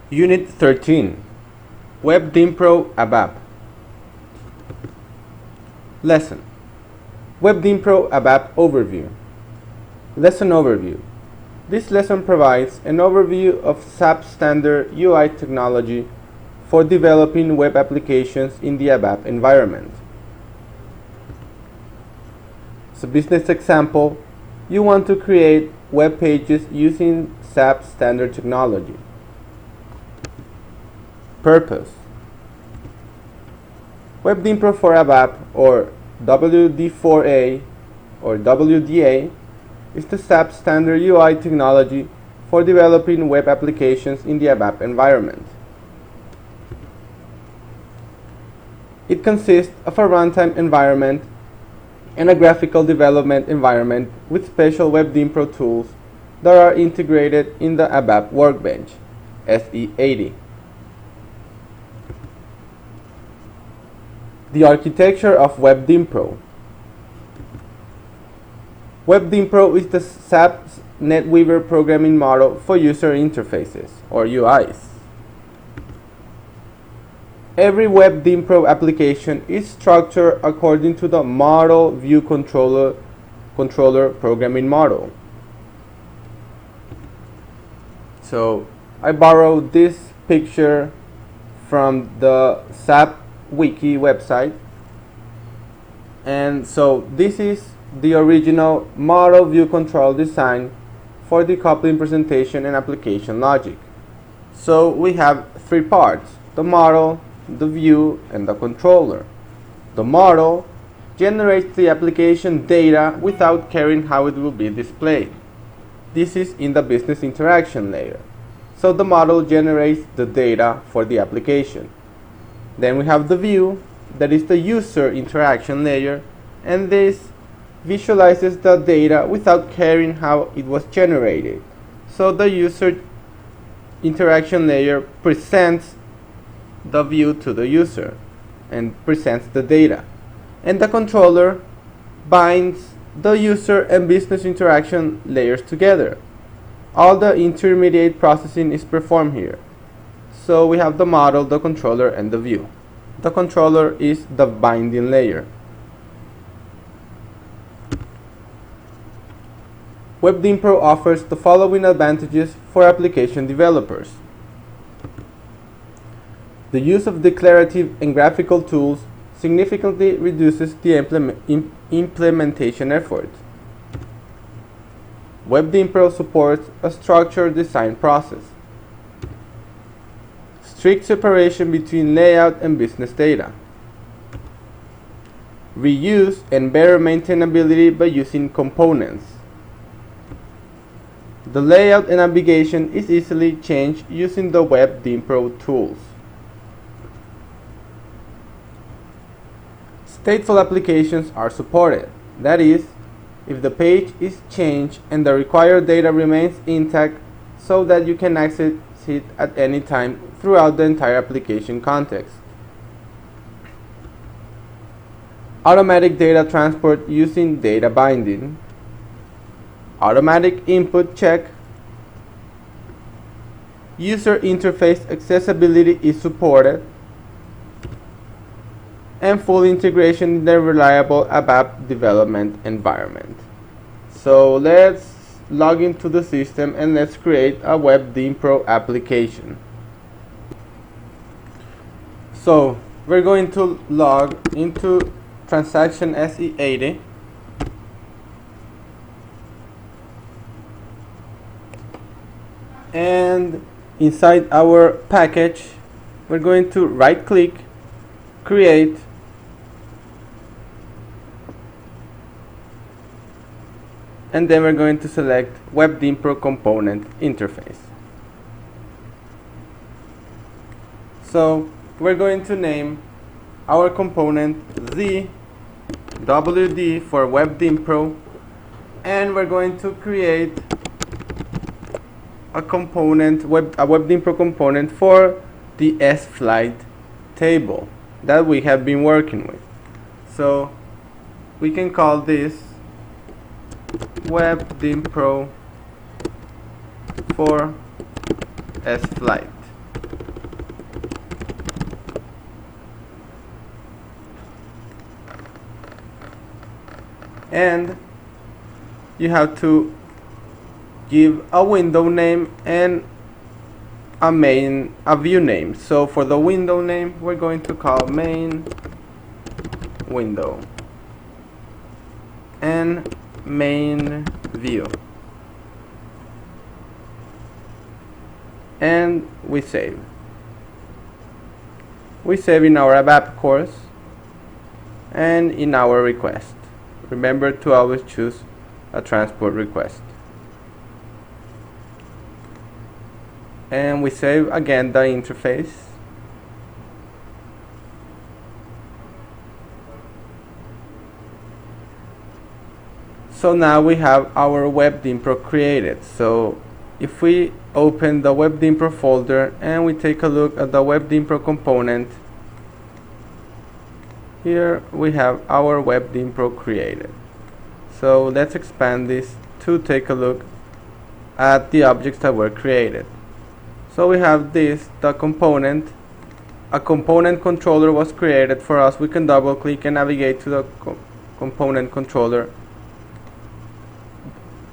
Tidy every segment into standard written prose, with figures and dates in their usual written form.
Unit 13, Dynpro ABAP. Lesson, Dynpro ABAP Overview. Lesson Overview. This lesson provides an overview of SAP standard UI technology for developing web applications in the ABAP environment. As a business example, you want to create web pages using SAP standard technology. Purpose. Dynpro for ABAP, or WD4A or WDA, is the SAP standard UI technology for developing web applications in the ABAP environment. It consists of a runtime environment and a graphical development environment with special Dynpro tools that are integrated in the ABAP Workbench, SE80. The architecture of Dynpro. Dynpro is the SAP NetWeaver programming model for user interfaces, or UIs. Every Dynpro application is structured according to the Model View Controller programming model. So I borrowed this picture from the SAP Wiki website, and so this is the original Model View Control design for decoupling presentation and application logic. So we have three parts: the model, the view, and the controller. The model generates the application data without caring how it will be displayed. This is in the business interaction layer. So the model generates the data for the application. Then we have the view, that is the user interaction layer, and this visualizes the data without caring how it was generated. So the user interaction layer presents the view to the user and presents the data. And the controller binds the user and business interaction layers together. All the intermediate processing is performed here. So we have the model, the controller, and the view. The controller is the binding layer. Dynpro offers the following advantages for application developers. The use of declarative and graphical tools significantly reduces the implementation effort. Dynpro supports a structured design process. Strict separation between layout and business data. Reuse and better maintainability by using components. The layout and navigation is easily changed using the Dynpro tools. Stateful applications are supported. That is, if the page is changed and the required data remains intact so that you can access it at any time throughout the entire application context. Automatic data transport using data binding. Automatic input check. User interface accessibility is supported. And full integration in the reliable ABAP development environment. So let's log into the system and let's create a Dynpro application. So we're going to log into transaction SE80. And inside our package, we're going to right click, create, and then we're going to select Dynpro component interface. So we're going to name our component ZWD for Dynpro, and we're going to create a component, a Dynpro component for the S-Flight table that we have been working with. So we can call this Dynpro for S-Flight. and you have to give a window name and a view name. So for the window name, we're going to call main window and main view, and we save. We save in our ABAP course and in our request. Remember to always choose a transport request. And we save again the interface. So now we have our web Dynpro created. So if we open the web Dynpro folder and we take a look at the web Dynpro component, here we have our web Dynpro created. So let's expand this to take a look at the objects that were created. So we have this, the component. A component controller was created for us. We can double click and navigate to the component controller.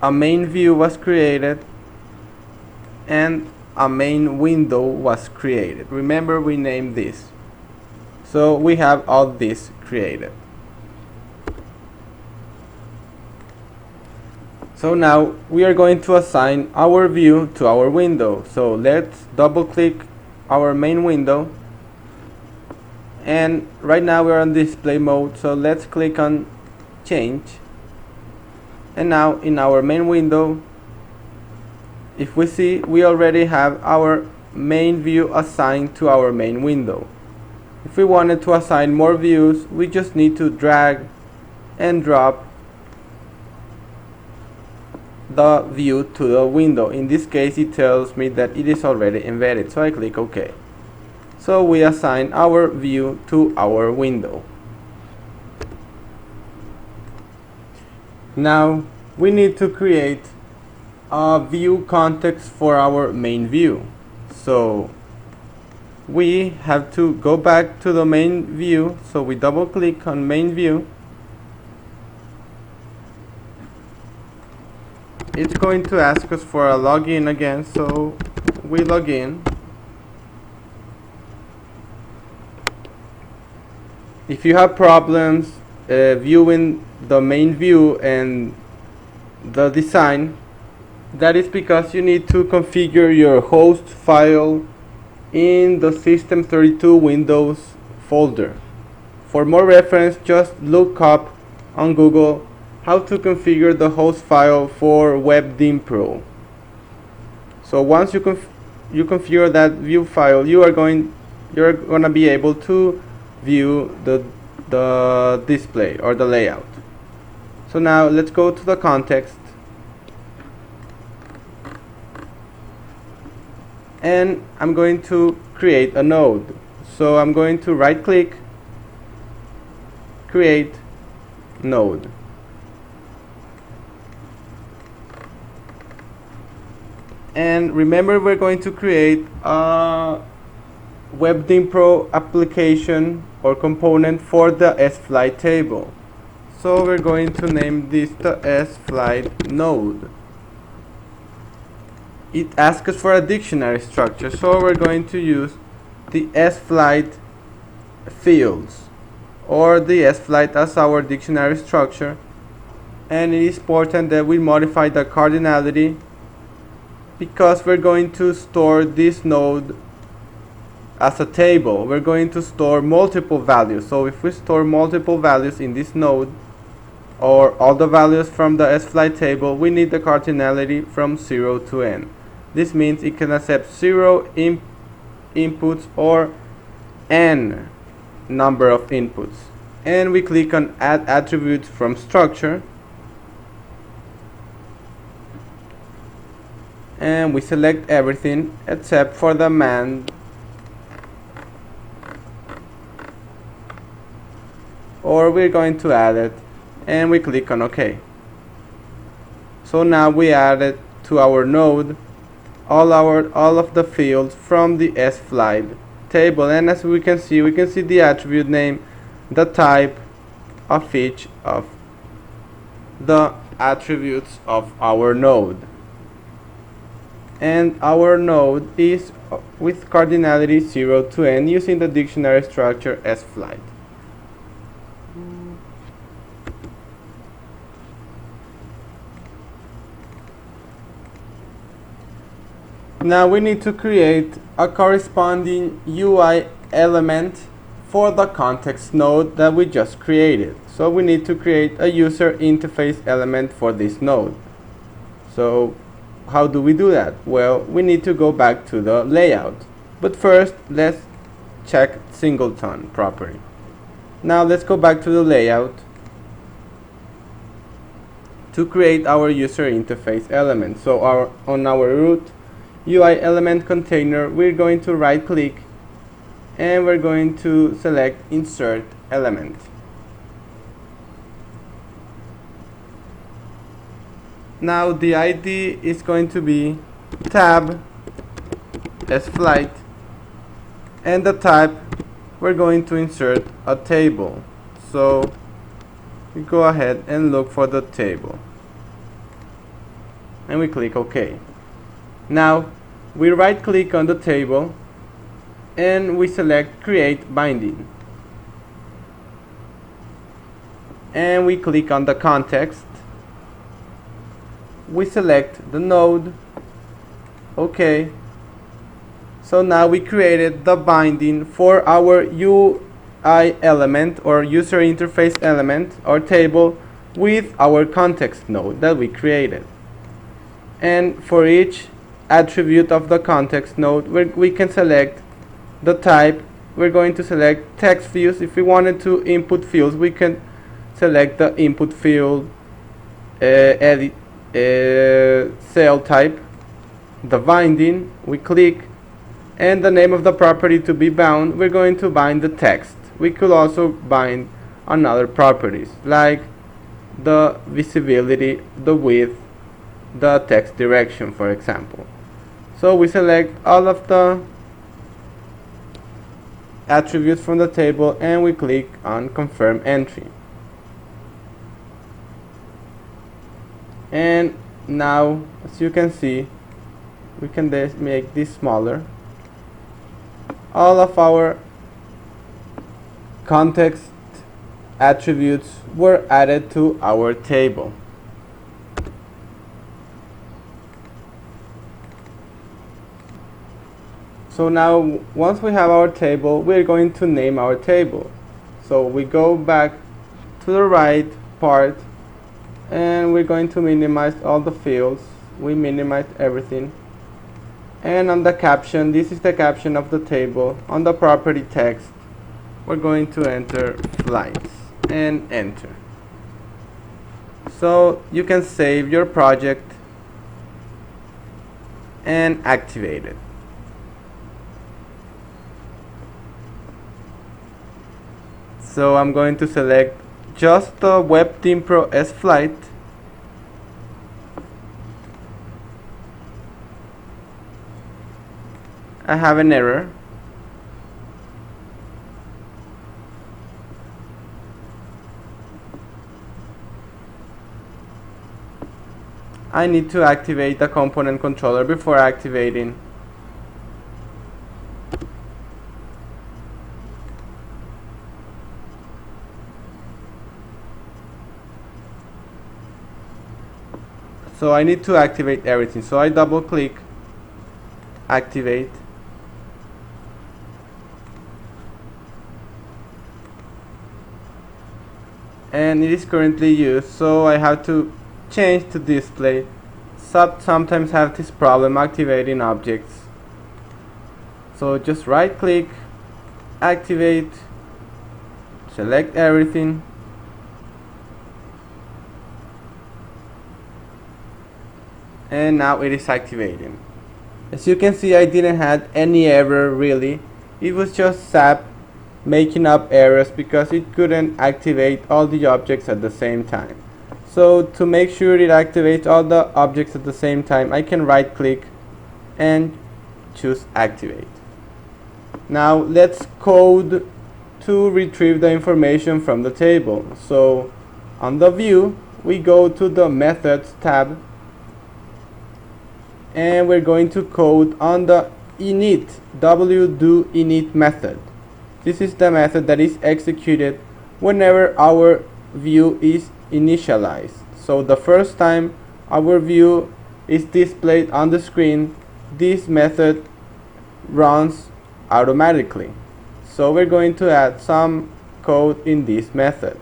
A main view was created and a main window was created. Remember, we named this. So we have all this created. So now we are going to assign our view to our window. So let's double click our main window, and right now we're on display mode, so let's click on change. And now in our main window, if we see, we already have our main view assigned to our main window. If we wanted to assign more views, we just need to drag and drop the view to the window. In this case, it tells me that it is already embedded, so I click OK. So we assign our view to our window. Now we need to create a view context for our main view. So we have to go back to the main view, so we double click on main view. It's going to ask us for a login again, so we log in. If you have problems viewing the main view and the design, that is because you need to configure your host file in the System32 Windows folder. For more reference, just look up on Google how to configure the host file for web Dynpro. So once you configure that view file, you're gonna be able to view the display or the layout. So now let's go to the context, and I'm going to create a node. So I'm going to right click, create node. And remember, we're going to create a web Dynpro application or component for the sFlight table. So we're going to name this the sFlight node. It asks us for a dictionary structure, so we're going to use the sFlight fields or the sFlight as our dictionary structure. And it is important that we modify the cardinality, because we're going to store this node as a table. We're going to store multiple values. So if we store multiple values in this node, or all the values from the sFlight table, we need the cardinality from 0 to n. This means it can accept 0 inputs or n number of inputs. And we click on add attributes from structure, and we select everything except for the man, or we're going to add it, and we click on OK. So now we added to our node all of the fields from the sFlight table, and as we can see the attribute name, the type of each of the attributes of our node. And our node is with cardinality 0 to n using the dictionary structure sFlight. Now we need to create a corresponding UI element for the context node that we just created. So we need to create a user interface element for this node. So how do we do that? Well, we need to go back to the layout. But first, let's check singleton property. Now let's go back to the layout to create our user interface element. So on our root UI element container, we're going to right click and we're going to select insert element. Now the ID is going to be tab sFlight, and the type we're going to insert a table. So we go ahead and look for the table and we click OK. Now we right click on the table and we select create binding, and we click on the context. We select the node. OK. So now we created the binding for our UI element or user interface element or table with our context node that we created. And for each attribute of the context node, we can select the type. We're going to select text fields. If we wanted to input fields, we can select the input field, edit cell type, the binding, we click, and the name of the property to be bound, we're going to bind the text. We could also bind another properties like the visibility, the width, the text direction, for example. So we select all of the attributes from the table and we click on confirm entry. And now, as you can see, we can make this smaller. All of our context attributes were added to our table. So now, once we have our table, we're going to name our table. So we go back to the right part and we're going to minimize all the fields. We minimize everything. And on the caption, this is the caption of the table. On the property text, we're going to enter flights and enter. So you can save your project and activate it. So I'm going to select just the web Dynpro sFlight. I have an error. I need to activate the component controller before activating. So I need to activate everything. So I double click, activate. And it is currently used, so I have to change to display. Sometimes have this problem activating objects. So just right click, activate, select everything, and now it is activating. As you can see, I didn't have any error really. It was just SAP making up errors because it couldn't activate all the objects at the same time. So to make sure it activates all the objects at the same time, I can right click and choose activate. Now let's code to retrieve the information from the table. So on the view, we go to the Methods tab, and we're going to code on the init wdo-init method. This is the method that is executed whenever our view is initialized. So the first time our view is displayed on the screen, this method runs automatically. So we're going to add some code in this method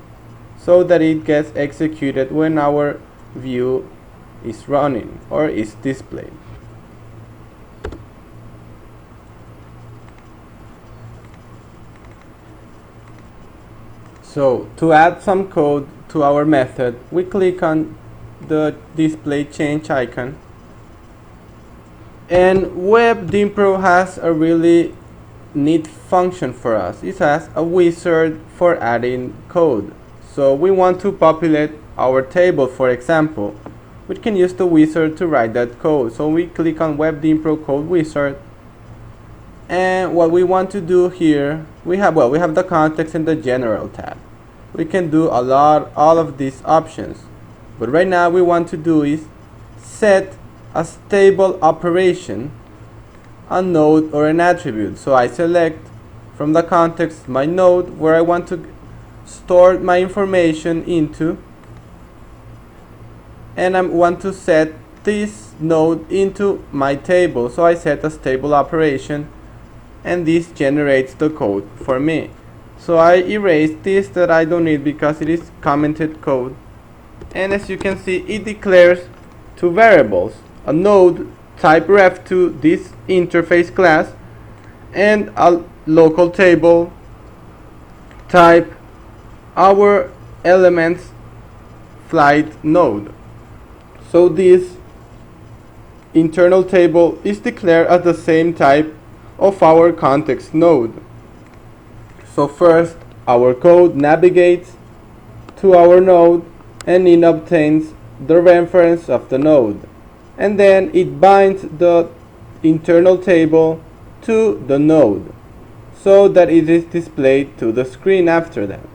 so that it gets executed when our view is running or is displayed. So to add some code to our method, we click on the display change icon, and Web Dynpro has a really neat function for us. It has a wizard for adding code. So we want to populate our table, for example. We can use the wizard to write that code. So we click on Web Dynpro Code Wizard, and what we want to do here, we have the context and the general tab. We can do all of these options, but right now we want to do is set a stable operation, a node or an attribute. So I select from the context my node where I want to store my information into, and I want to set this node into my table. So I set a stable operation, and this generates the code for me. So I erase this that I don't need because it is commented code, and as you can see, it declares two variables: a node type ref to this interface class, and a local table type our elements flight node. So this internal table is declared as the same type of our context node. So first, our code navigates to our node and it obtains the reference of the node, and then it binds the internal table to the node so that it is displayed to the screen after that.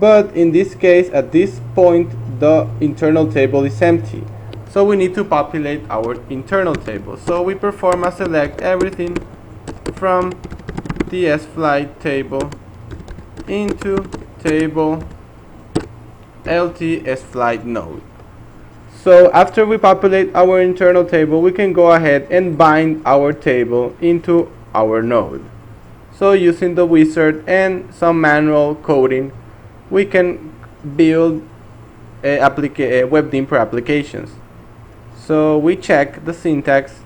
But in this case, at this point, the internal table is empty, so we need to populate our internal table. So we perform a select everything from the sFlight table into table lt sFlight node. So after we populate our internal table, we can go ahead and bind our table into our node. So using the wizard and some manual coding, we can build Web Dynpro applications. So we check the syntax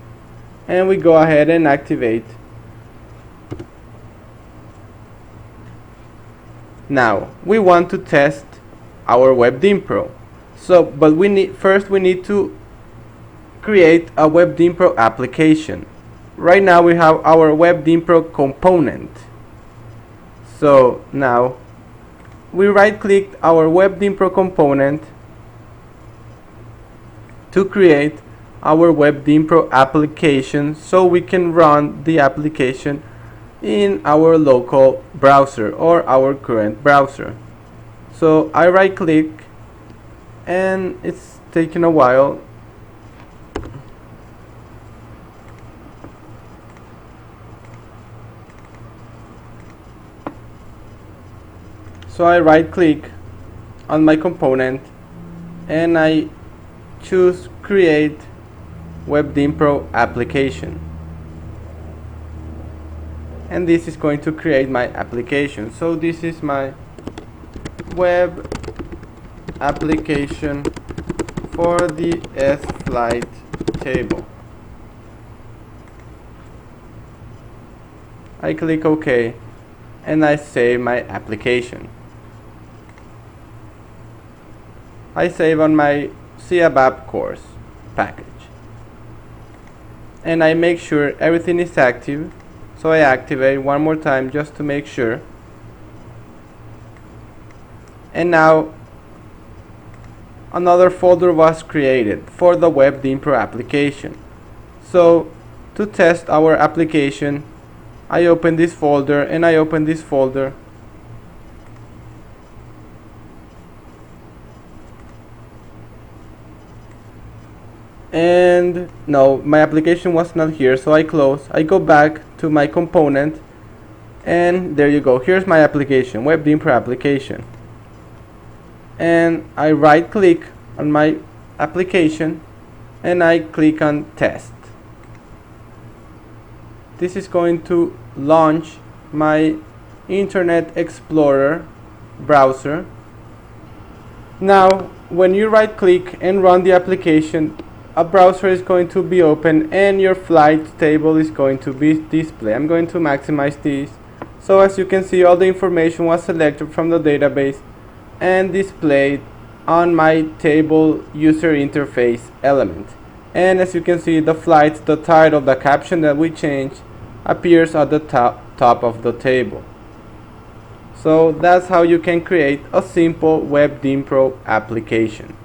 and we go ahead and activate. Now we want to test our Web Dynpro. But we need to create a Web Dynpro application. Right now we have our Web Dynpro component. So now we right-click our Web Dynpro component to create our Web Dynpro application, so we can run the application in our local browser or our current browser. So I right-click, and it's taking a while. So I right-click on my component and I choose Create Web Dynpro Application. And this is going to create my application. So this is my web application for the sFlight table. I click OK and I save my application. I save on my ABAP course package, and I make sure everything is active. So I activate one more time just to make sure. And now another folder was created for the Web Dynpro application. So to test our application, I open this folder and I open this folder. and no, my application was not here, so I close. I go back to my component, and there you go. Here's my application, Web Dynpro application, and I right click on my application and I click on test. This is going to launch my Internet Explorer browser. Now when you right click and run the application, a browser is going to be open and your flight table is going to be displayed. I'm going to maximize this. So as you can see, all the information was selected from the database and displayed on my table user interface element. And as you can see, the flight, the title, the caption that we changed appears at the top of the table. So that's how you can create a simple Web Dynpro application.